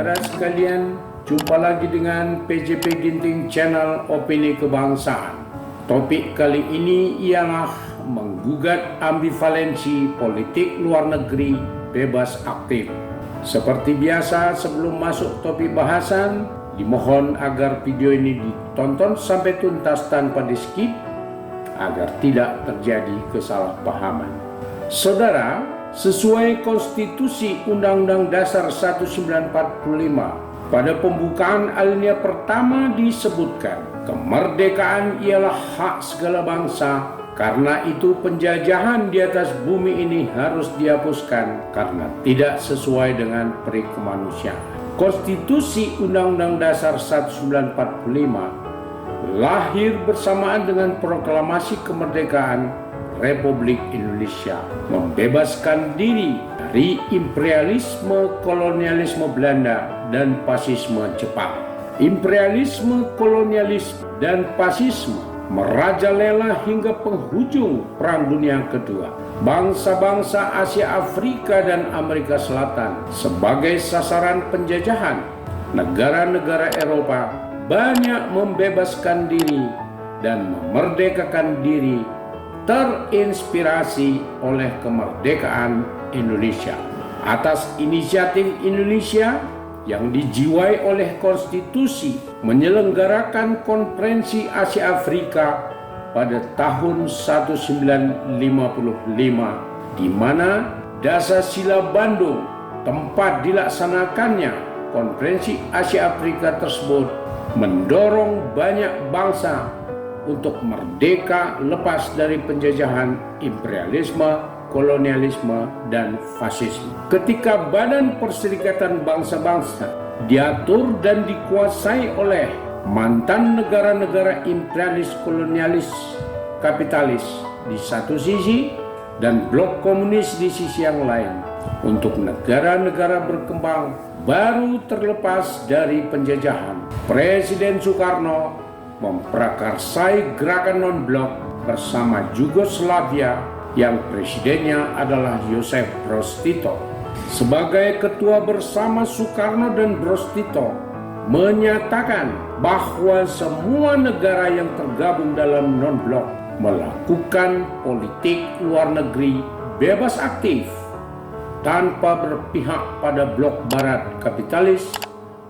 saudara sekalian, jumpa lagi dengan PJP Ginting Channel Opini Kebangsaan. Topik kali ini ialah menggugat ambivalensi politik luar negeri bebas aktif. Seperti biasa, sebelum masuk topik bahasan, dimohon agar video ini ditonton sampai tuntas tanpa di-skip agar tidak terjadi kesalahpahaman. Saudara, sesuai Konstitusi Undang-Undang Dasar 1945, pada pembukaan alinea pertama disebutkan, kemerdekaan ialah hak segala bangsa, karena itu penjajahan di atas bumi ini harus dihapuskan karena tidak sesuai dengan peri kemanusiaan. Konstitusi Undang-Undang Dasar 1945 lahir bersamaan dengan proklamasi kemerdekaan Republik Indonesia, membebaskan diri dari imperialisme kolonialisme Belanda dan fasisme Jepang. Imperialisme, kolonialisme, dan fasisme merajalela hingga penghujung Perang Dunia Kedua. Bangsa-bangsa Asia, Afrika, dan Amerika Selatan sebagai sasaran penjajahan. Negara-negara Eropa banyak membebaskan diri dan memerdekakan diri terinspirasi oleh kemerdekaan Indonesia. Atas inisiatif Indonesia yang dijiwai oleh konstitusi menyelenggarakan konferensi Asia Afrika pada tahun 1955, di mana Dasar-Sila Bandung, tempat dilaksanakannya konferensi Asia Afrika tersebut, mendorong banyak bangsa untuk merdeka lepas dari penjajahan imperialisme, kolonialisme, dan fasisme. Ketika Badan Perserikatan Bangsa-Bangsa diatur dan dikuasai oleh mantan negara-negara imperialis, kolonialis, kapitalis di satu sisi dan blok komunis di sisi yang lain, untuk negara-negara berkembang baru terlepas dari penjajahan, Presiden Soekarno memprakarsai gerakan non-blok bersama Yugoslavia yang presidennya adalah Josip Broz Tito. Sebagai ketua bersama Soekarno dan Broz Tito menyatakan bahwa semua negara yang tergabung dalam non-blok melakukan politik luar negeri bebas aktif tanpa berpihak pada blok barat kapitalis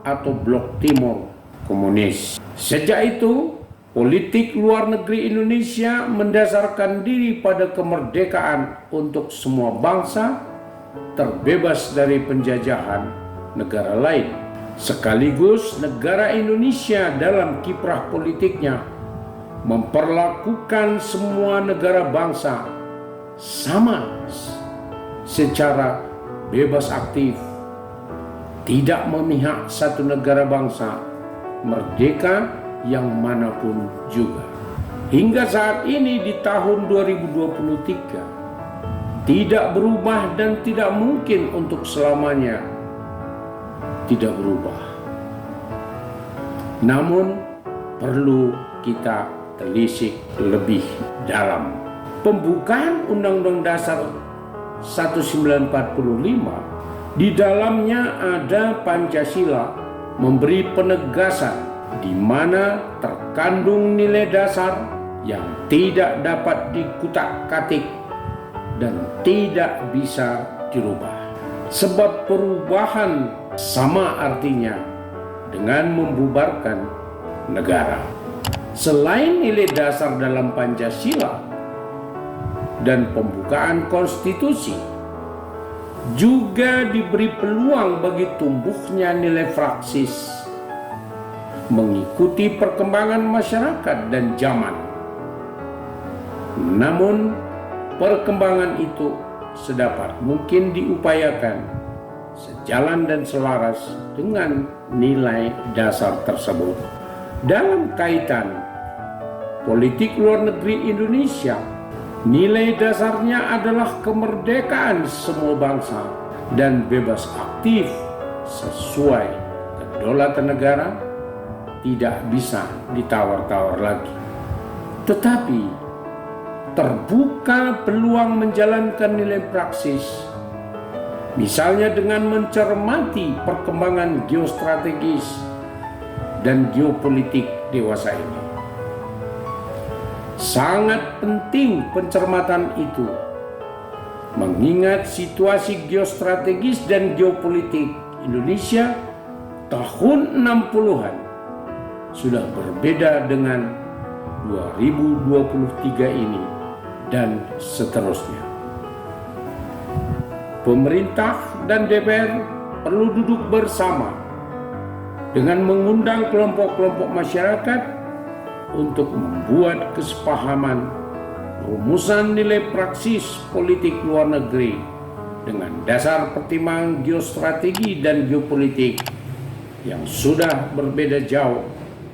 atau blok timur komunis. Sejak itu, politik luar negeri Indonesia mendasarkan diri pada kemerdekaan untuk semua bangsa terbebas dari penjajahan negara lain. Sekaligus negara Indonesia dalam kiprah politiknya memperlakukan semua negara bangsa sama secara bebas aktif, tidak memihak satu negara bangsa, merdeka yang manapun juga. Hingga saat ini di tahun 2023 tidak berubah dan tidak mungkin untuk selamanya tidak berubah. Namun perlu kita telisik lebih dalam. Pembukaan Undang-Undang Dasar 1945, di dalamnya ada Pancasila memberi penegasan di mana terkandung nilai dasar yang tidak dapat dikutak-katik dan tidak bisa dirubah. Sebab perubahan sama artinya dengan membubarkan negara. Selain nilai dasar dalam Pancasila dan pembukaan konstitusi, juga diberi peluang bagi tumbuhnya nilai praksis mengikuti perkembangan masyarakat dan zaman. Namun, perkembangan itu sedapat mungkin diupayakan sejalan dan selaras dengan nilai dasar tersebut. Dalam kaitan politik luar negeri Indonesia, nilai dasarnya adalah kemerdekaan semua bangsa dan bebas aktif sesuai kedaulatan negara, tidak bisa ditawar-tawar lagi. Tetapi terbuka peluang menjalankan nilai praksis Misalnya dengan mencermati perkembangan geostrategis dan geopolitik dewasa ini. Sangat penting pencermatan itu, mengingat situasi geostrategis dan geopolitik Indonesia tahun 60-an sudah berbeda dengan 2023 ini dan seterusnya. Pemerintah dan DPR perlu duduk bersama dengan mengundang kelompok-kelompok masyarakat untuk membuat kesepahaman rumusan nilai praksis politik luar negeri dengan dasar pertimbangan geostrategi dan geopolitik yang sudah berbeda jauh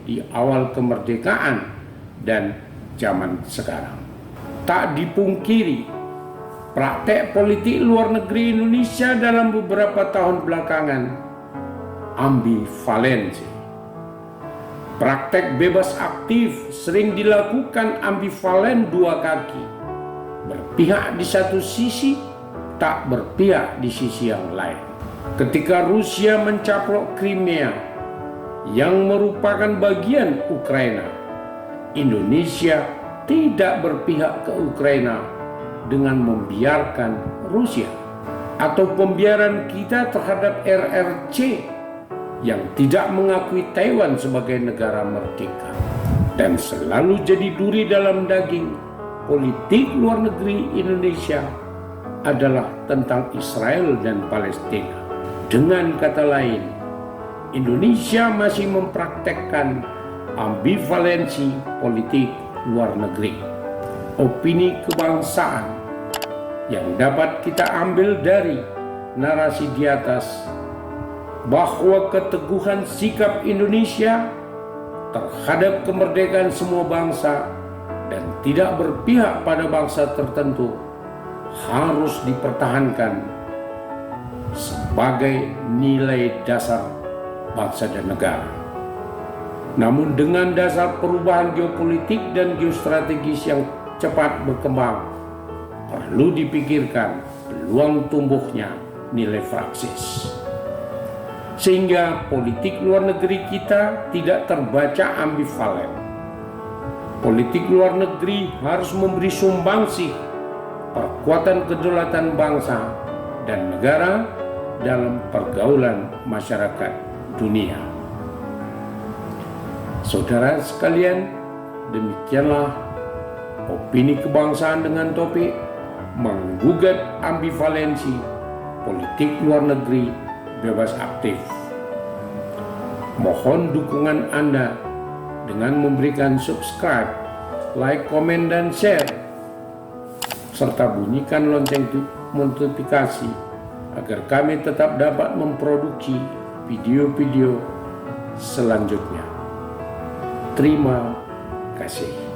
di awal kemerdekaan dan zaman sekarang. Tak dipungkiri, praktek politik luar negeri Indonesia dalam beberapa tahun belakangan ambivalensi. Praktek bebas aktif sering dilakukan ambivalen dua kaki, berpihak di satu sisi, tak berpihak di sisi yang lain. Ketika Rusia mencaplok Crimea yang merupakan bagian Ukraina, Indonesia tidak berpihak ke Ukraina dengan membiarkan Rusia, atau pembiaran kita terhadap RRC yang tidak mengakui Taiwan sebagai negara merdeka. Dan selalu jadi duri dalam daging politik luar negeri Indonesia adalah tentang Israel dan Palestina. Dengan kata lain, Indonesia masih mempraktekkan ambivalensi politik luar negeri. Opini kebangsaan yang dapat kita ambil dari narasi di atas, bahwa keteguhan sikap Indonesia terhadap kemerdekaan semua bangsa dan tidak berpihak pada bangsa tertentu harus dipertahankan sebagai nilai dasar bangsa dan negara. Namun dengan dasar perubahan geopolitik dan geostrategis yang cepat berkembang, perlu dipikirkan peluang tumbuhnya nilai praksis, sehingga politik luar negeri kita tidak terbaca ambivalen. Politik luar negeri harus memberi sumbangsih perkuatan kedaulatan bangsa dan negara dalam pergaulan masyarakat dunia. Saudara sekalian, demikianlah opini kebangsaan dengan topik menggugat ambivalensi politik luar negeri bebas aktif. Mohon dukungan Anda dengan memberikan subscribe, like, komen, dan share, serta bunyikan lonceng notifikasi agar kami tetap dapat memproduksi video-video selanjutnya. Terima kasih.